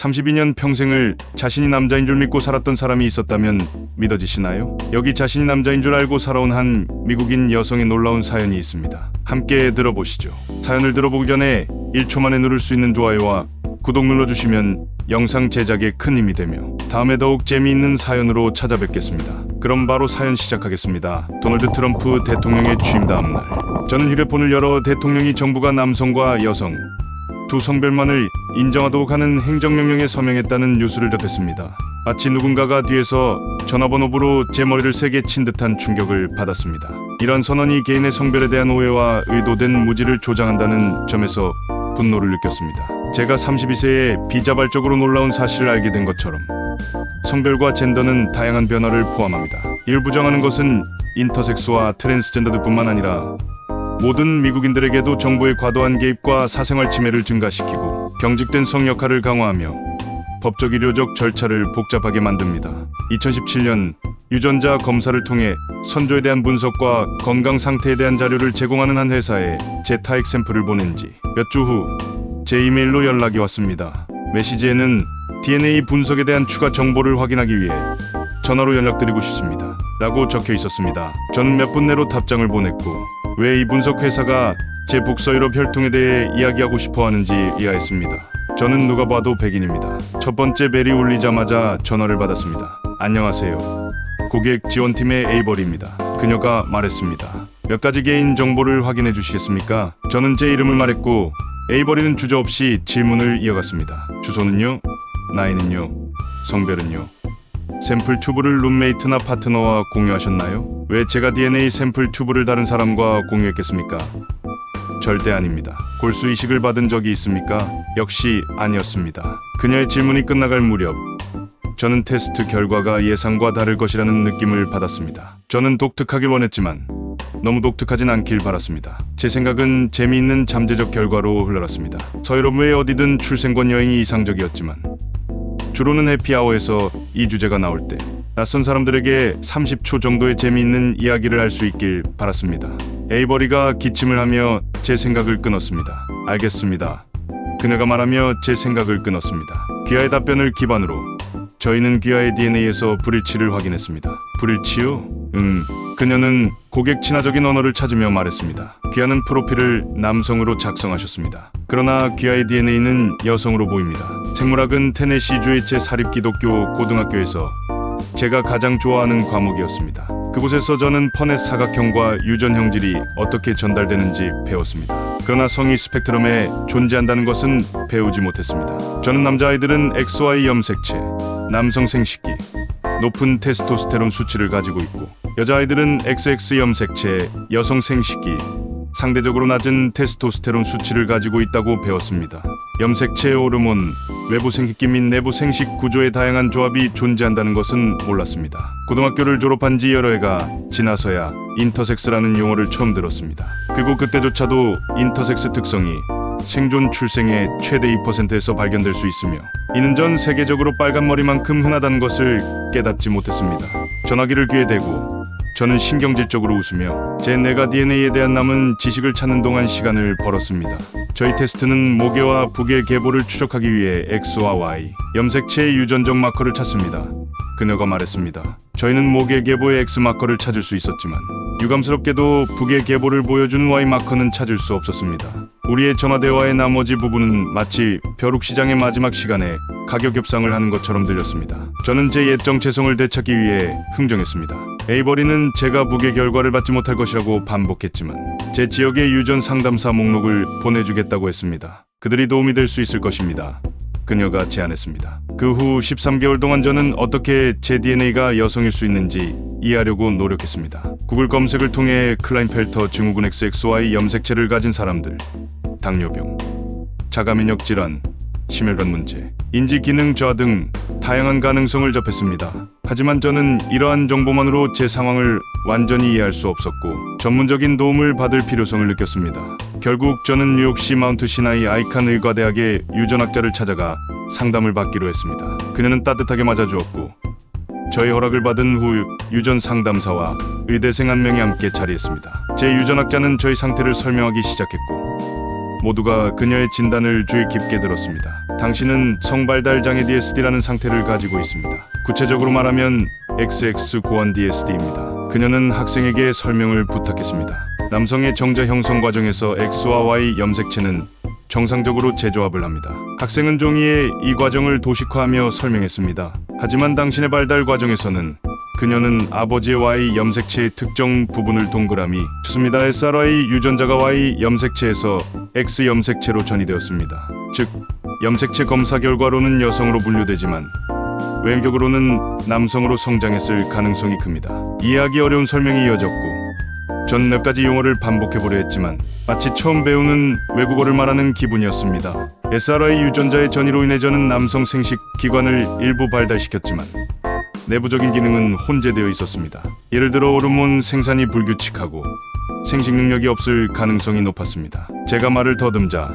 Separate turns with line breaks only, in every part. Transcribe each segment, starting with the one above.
32년 평생을 자신이 남자인 줄 믿고 살았던 사람이 있었다면 믿어지시나요? 여기 자신이 남자인 줄 알고 살아온 한 미국인 여성의 놀라운 사연이 있습니다. 함께 들어보시죠. 사연을 들어보기 전에 1초 만에 누를 수 있는 좋아요와 구독 눌러주시면 영상 제작에 큰 힘이 되며 다음에 더욱 재미있는 사연으로 찾아뵙겠습니다. 그럼 바로 사연 시작하겠습니다. 도널드 트럼프 대통령의 취임 다음 날, 저는 휴대폰을 열어 대통령이 정부가 남성과 여성 두 성별만을 인정하도록 하는 행정명령에 서명했다는 뉴스를 접했습니다. 마치 누군가가 뒤에서 전화번호부로 제 머리를 세게 친 듯한 충격을 받았습니다. 이런 선언이 개인의 성별에 대한 오해와 의도된 무지를 조장한다는 점에서 분노를 느꼈습니다. 제가 32세에 비자발적으로 놀라운 사실을 알게 된 것처럼 성별과 젠더는 다양한 변화를 포함합니다. 이를 부정하는 것은 인터섹스와 트랜스젠더들뿐만 아니라 모든 미국인들에게도 정부의 과도한 개입과 사생활 침해를 증가시키고 경직된 성 역할을 강화하며 법적 의료적 절차를 복잡하게 만듭니다. 2017년 유전자 검사를 통해 선조에 대한 분석과 건강 상태에 대한 자료를 제공하는 한 회사에 제 타액 샘플을 보낸 지 몇 주 후 제 이메일로 연락이 왔습니다. 메시지에는 DNA 분석에 대한 추가 정보를 확인하기 위해 전화로 연락드리고 싶습니다 라고 적혀 있었습니다. 저는 몇 분 내로 답장을 보냈고 왜 이 분석 회사가 제 북서유럽 혈통에 대해 이야기하고 싶어 하는지 이해했습니다. 저는 누가 봐도 백인입니다. 첫 번째 벨이 울리자마자 전화를 받았습니다. 안녕하세요. 고객 지원팀의 에이버리입니다. 그녀가 말했습니다. 몇 가지 개인 정보를 확인해 주시겠습니까? 저는 제 이름을 말했고 에이버리는 주저없이 질문을 이어갔습니다. 주소는요? 나이는요? 성별은요? 샘플 튜브를 룸메이트나 파트너와 공유하셨나요? 왜 제가 DNA 샘플 튜브를 다른 사람과 공유했겠습니까? 절대 아닙니다. 골수 이식을 받은 적이 있습니까? 역시 아니었습니다. 그녀의 질문이 끝나갈 무렵 저는 테스트 결과가 예상과 다를 것이라는 느낌을 받았습니다. 저는 독특하길 원했지만 너무 독특하진 않길 바랐습니다. 제 생각은 재미있는 잠재적 결과로 흘러갔습니다. 서유럽 외 어디든 출생권 여행이 이상적이었지만 주로는 해피아워에서 이 주제가 나올 때 낯선 사람들에게 30초 정도의 재미있는 이야기를 할 수 있길 바랐습니다. 에이버리가 기침을 하며 제 생각을 끊었습니다. 알겠습니다. 그녀가 말하며 제 생각을 끊었습니다. 귀하의 답변을 기반으로 저희는 귀하의 DNA에서 불일치를 확인했습니다. 불일치요? 그녀는 고객 친화적인 언어를 찾으며 말했습니다. 귀하는 프로필을 남성으로 작성하셨습니다. 그러나 귀하의 DNA는 여성으로 보입니다. 생물학은 테네시주의 제 사립기독교 고등학교에서 제가 가장 좋아하는 과목이었습니다. 그곳에서 저는 퍼넷 사각형과 유전 형질이 어떻게 전달되는지 배웠습니다. 그러나 성이 스펙트럼에 존재한다는 것은 배우지 못했습니다. 저는 남자아이들은 XY 염색체, 남성 생식기, 높은 테스토스테론 수치를 가지고 있고 여자아이들은 XX 염색체, 여성 생식기, 상대적으로 낮은 테스토스테론 수치를 가지고 있다고 배웠습니다. 염색체 호르몬, 외부 생식기 및 내부 생식 구조의 다양한 조합이 존재한다는 것은 몰랐습니다. 고등학교를 졸업한 지 여러 해가 지나서야 인터섹스라는 용어를 처음 들었습니다. 그리고 그때조차도 인터섹스 특성이 생존 출생의 최대 2%에서 발견될 수 있으며 이는 전 세계적으로 빨간 머리만큼 흔하다는 것을 깨닫지 못했습니다. 전화기를 귀에 대고 저는 신경질적으로 웃으며 제 내가 DNA에 대한 남은 지식을 찾는 동안 시간을 벌었습니다. 저희 테스트는 모계와 북의 계보를 추적하기 위해 X와 Y, 염색체의 유전적 마커를 찾습니다. 그녀가 말했습니다. 저희는 모계 계보의 X 마커를 찾을 수 있었지만 유감스럽게도 북의 계보를 보여주는 Y 마커는 찾을 수 없었습니다. 우리의 전화대화의 나머지 부분은 마치 벼룩시장의 마지막 시간에 가격 협상을 하는 것처럼 들렸습니다. 저는 제 옛 정체성을 되찾기 위해 흥정했습니다. 에이버리는 제가 북의 결과를 받지 못할 것이라고 반복했지만 제 지역의 유전 상담사 목록을 보내주겠다고 했습니다. 그들이 도움이 될 수 있을 것입니다. 그녀가 제안했습니다. 그 후 13개월 동안 저는 어떻게 제 DNA가 여성일 수 있는지 이해하려고 노력했습니다. 구글 검색을 통해 클라인펠터 증후군 XXY 염색체를 가진 사람들, 당뇨병, 자가면역 질환, 심혈관 문제, 인지 기능 저하 등 다양한 가능성을 접했습니다. 하지만 저는 이러한 정보만으로 제 상황을 완전히 이해할 수 없었고 전문적인 도움을 받을 필요성을 느꼈습니다. 결국 저는 뉴욕시 마운트 시나이 아이칸 의과대학의 유전학자를 찾아가 상담을 받기로 했습니다. 그녀는 따뜻하게 맞아주었고 저의 허락을 받은 후 유전 상담사와 의대생 한 명이 함께 자리했습니다. 제 유전학자는 저희 상태를 설명하기 시작했고 모두가 그녀의 진단을 주의 깊게 들었습니다. 당신은 성발달 장애 DSD라는 상태를 가지고 있습니다. 구체적으로 말하면 XX 고환 DSD입니다. 그녀는 학생에게 설명을 부탁했습니다. 남성의 정자 형성 과정에서 X와 Y 염색체는 정상적으로 재조합을 합니다. 학생은 종이에 이 과정을 도식화하며 설명했습니다. 하지만 당신의 발달 과정에서는 그녀는 아버지의 Y 염색체의 특정 부분을 동그라미 쳤습니다. SRY 유전자가 Y 염색체에서 X 염색체로 전이되었습니다. 즉, 염색체 검사 결과로는 여성으로 분류되지만 외형적으로는 남성으로 성장했을 가능성이 큽니다. 이해하기 어려운 설명이 이어졌고 전 몇 가지 용어를 반복해보려 했지만 마치 처음 배우는 외국어를 말하는 기분이었습니다. SRY 유전자의 전이로 인해 저는 남성 생식 기관을 일부 발달시켰지만 내부적인 기능은 혼재되어 있었습니다. 예를 들어 호르몬 생산이 불규칙하고 생식 능력이 없을 가능성이 높았습니다. 제가 말을 더듬자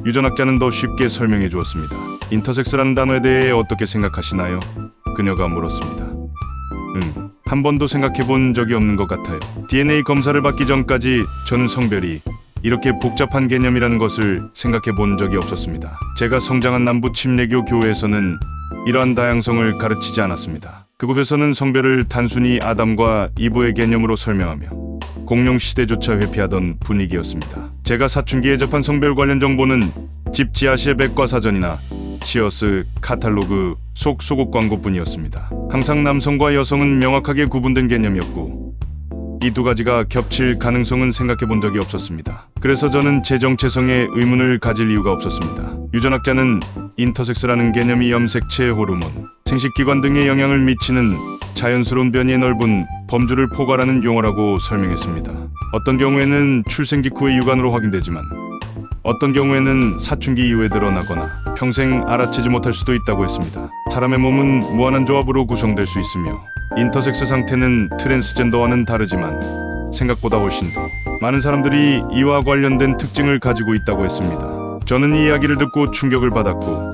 유전학자는 더 쉽게 설명해 주었습니다. 인터섹스라는 단어에 대해 어떻게 생각하시나요? 그녀가 물었습니다. 한 번도 생각해 본 적이 없는 것 같아요. DNA 검사를 받기 전까지 저는 성별이 이렇게 복잡한 개념이라는 것을 생각해 본 적이 없었습니다. 제가 성장한 남부 침례교 교회에서는 이러한 다양성을 가르치지 않았습니다. 그곳에서는 성별을 단순히 아담과 이브의 개념으로 설명하며 공룡 시대조차 회피하던 분위기였습니다. 제가 사춘기에 접한 성별 관련 정보는 집 지하실의 백과사전이나 치어스 카탈로그 속 소국 광고뿐이었습니다. 항상 남성과 여성은 명확하게 구분된 개념이었고 이 두 가지가 겹칠 가능성은 생각해 본 적이 없었습니다. 그래서 저는 제 정체성에 의문을 가질 이유가 없었습니다. 유전학자는 인터섹스라는 개념이 염색체, 호르몬, 생식기관 등에 영향을 미치는 자연스러운 변이의 넓은 범주를 포괄하는 용어라고 설명했습니다. 어떤 경우에는 출생 직후의 유관으로 확인되지만 어떤 경우에는 사춘기 이후에 드러나거나 평생 알아채지 못할 수도 있다고 했습니다. 사람의 몸은 무한한 조합으로 구성될 수 있으며 인터섹스 상태는 트랜스젠더와는 다르지만 생각보다 훨씬 더 많은 사람들이 이와 관련된 특징을 가지고 있다고 했습니다. 저는 이 이야기를 듣고 충격을 받았고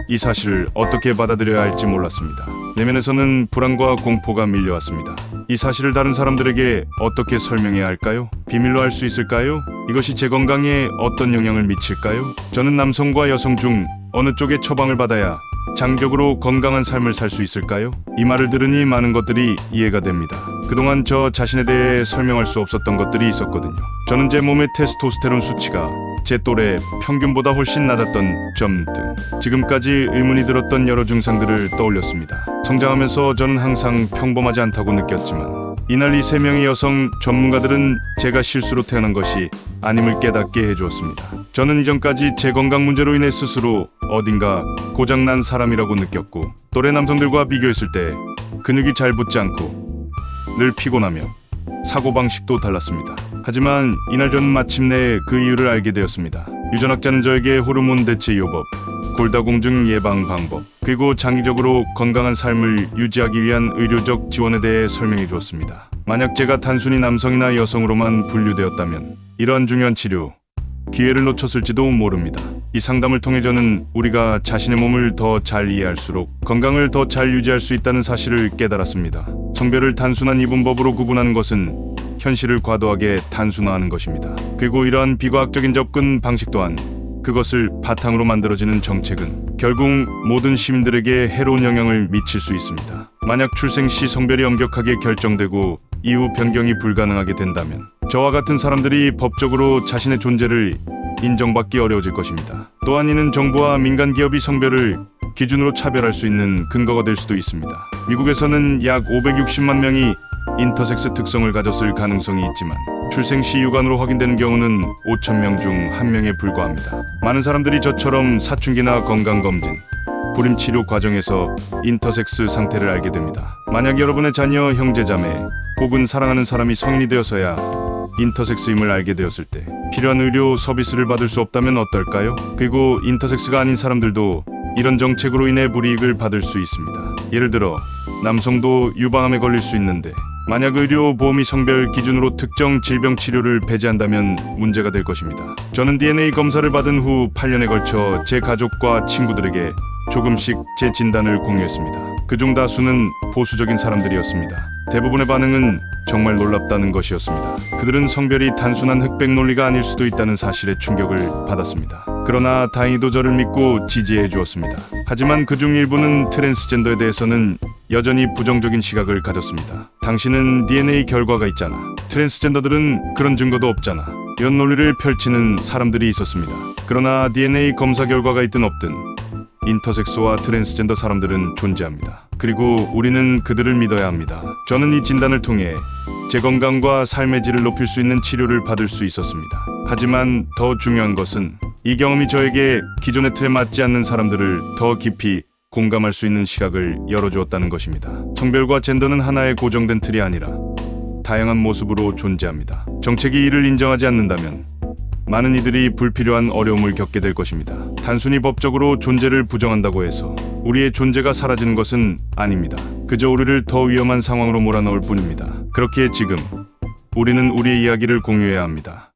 이 사실을 어떻게 받아들여야 할지 몰랐습니다. 내면에서는 불안과 공포가 밀려왔습니다. 이 사실을 다른 사람들에게 어떻게 설명해야 할까요? 비밀로 할 수 있을까요? 이것이 제 건강에 어떤 영향을 미칠까요? 저는 남성과 여성 중 어느 쪽에 처방을 받아야 장기적으로 건강한 삶을 살 수 있을까요? 이 말을 들으니 많은 것들이 이해가 됩니다. 그동안 저 자신에 대해 설명할 수 없었던 것들이 있었거든요. 저는 제 몸의 테스토스테론 수치가 제 또래 평균보다 훨씬 낮았던 점 등 지금까지 의문이 들었던 여러 증상들을 떠올렸습니다. 성장하면서 저는 항상 평범하지 않다고 느꼈지만 이날 이 세 명의 여성 전문가들은 제가 실수로 태어난 것이 아님을 깨닫게 해주었습니다. 저는 이전까지 제 건강 문제로 인해 스스로 어딘가 고장난 사람이라고 느꼈고 또래 남성들과 비교했을 때 근육이 잘 붙지 않고 늘 피곤하며 사고방식도 달랐습니다. 하지만 이날 저는 마침내 그 이유를 알게 되었습니다. 유전학자는 저에게 호르몬 대체 요법, 골다공증 예방 방법, 그리고 장기적으로 건강한 삶을 유지하기 위한 의료적 지원에 대해 설명해 주었습니다. 만약 제가 단순히 남성이나 여성으로만 분류되었다면 이러한 중요한 치료, 기회를 놓쳤을지도 모릅니다. 이 상담을 통해 저는 우리가 자신의 몸을 더 잘 이해할수록 건강을 더 잘 유지할 수 있다는 사실을 깨달았습니다. 성별을 단순한 이분법으로 구분하는 것은 현실을 과도하게 단순화하는 것입니다. 그리고 이러한 비과학적인 접근 방식 또한 그것을 바탕으로 만들어지는 정책은 결국 모든 시민들에게 해로운 영향을 미칠 수 있습니다. 만약 출생 시 성별이 엄격하게 결정되고 이후 변경이 불가능하게 된다면 저와 같은 사람들이 법적으로 자신의 존재를 인정받기 어려워질 것입니다. 또한 이는 정부와 민간 기업이 성별을 기준으로 차별할 수 있는 근거가 될 수도 있습니다. 미국에서는 약 560만 명이 인터섹스 특성을 가졌을 가능성이 있지만 출생 시 유관으로 확인되는 경우는 5,000명 중 1명에 불과합니다. 많은 사람들이 저처럼 사춘기나 건강검진, 불임치료 과정에서 인터섹스 상태를 알게 됩니다. 만약 여러분의 자녀, 형제자매 혹은 사랑하는 사람이 성인이 되어서야 인터섹스임을 알게 되었을 때 필요한 의료 서비스를 받을 수 없다면 어떨까요? 그리고 인터섹스가 아닌 사람들도 이런 정책으로 인해 불이익을 받을 수 있습니다. 예를 들어 남성도 유방암에 걸릴 수 있는데 만약 의료보험이 성별 기준으로 특정 질병 치료를 배제한다면 문제가 될 것입니다. 저는 DNA 검사를 받은 후 8년에 걸쳐 제 가족과 친구들에게 조금씩 제 진단을 공유했습니다. 그중 다수는 보수적인 사람들이었습니다. 대부분의 반응은 정말 놀랍다는 것이었습니다. 그들은 성별이 단순한 흑백 논리가 아닐 수도 있다는 사실에 충격을 받았습니다. 그러나 다행히도 저를 믿고 지지해 주었습니다. 하지만 그중 일부는 트랜스젠더에 대해서는 여전히 부정적인 시각을 가졌습니다. 당신은 DNA 결과가 있잖아. 트랜스젠더들은 그런 증거도 없잖아. 이런 논리를 펼치는 사람들이 있었습니다. 그러나 DNA 검사 결과가 있든 없든 인터섹스와 트랜스젠더 사람들은 존재합니다. 그리고 우리는 그들을 믿어야 합니다. 저는 이 진단을 통해 제 건강과 삶의 질을 높일 수 있는 치료를 받을 수 있었습니다. 하지만 더 중요한 것은 이 경험이 저에게 기존의 틀에 맞지 않는 사람들을 더 깊이 공감할 수 있는 시각을 열어주었다는 것입니다. 성별과 젠더는 하나의 고정된 틀이 아니라 다양한 모습으로 존재합니다. 정책이 이를 인정하지 않는다면 많은 이들이 불필요한 어려움을 겪게 될 것입니다. 단순히 법적으로 존재를 부정한다고 해서 우리의 존재가 사라지는 것은 아닙니다. 그저 우리를 더 위험한 상황으로 몰아넣을 뿐입니다. 그렇기에 지금 우리는 우리의 이야기를 공유해야 합니다.